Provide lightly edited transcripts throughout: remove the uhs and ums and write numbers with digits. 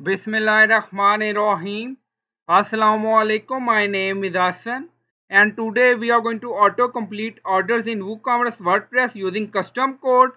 Bismillahirrahmanirrahim. Assalamu alaikum. My name is Hassan, and today we are going to autocomplete orders in WooCommerce WordPress using custom code.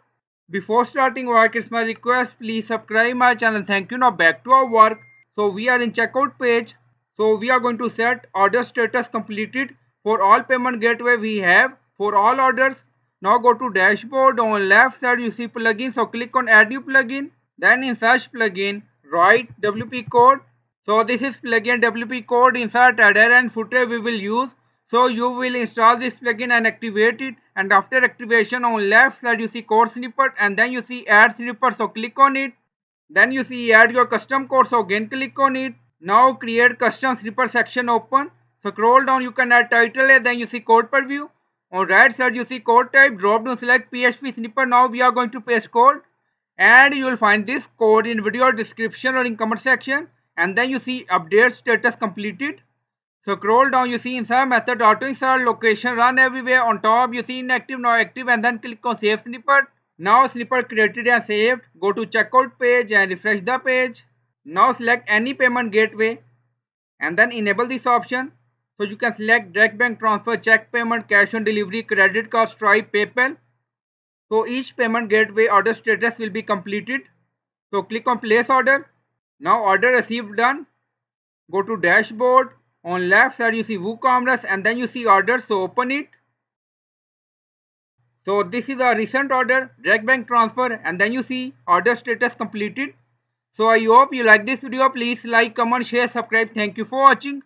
Before starting work, it's my request, please subscribe my channel. Thank you. Now back to our work. So we are in checkout page. So we are going to set order status completed for all payment gateway we have for all orders. Now go to dashboard. On left side you see plugin. So click on add new plugin. Then in search plugin, write WP code. So this is plugin WP code. Insert header and footer we will use. So you will install this plugin and activate it, and after activation on left side you see code snippet and then you see add snippet, so click on it. Then you see add your custom code, so again click on it. Now create custom snippet section open. So scroll down, you can add title and then you see code preview. On right side you see code type, drop down select PHP snippet. Now we are going to paste code, and you will find this code in video description or in comment section. And then you see update status completed. So scroll down, you see insert method, auto insert, location, run everywhere. On top you see inactive, now active, and then click on save snippet. Now snippet created and saved. Go to checkout page and refresh the page. Now select any payment gateway and then enable this option. So you can select direct bank transfer, check payment, cash on delivery, credit card, Stripe, PayPal. So each payment gateway order status will be completed. So click on place order. Now order received done. Go to dashboard. On left side you see WooCommerce and then you see order, so open it. So this is a recent order, direct bank transfer, and then you see order status completed. So I hope you like this video. Please like, comment, share, subscribe. Thank you for watching.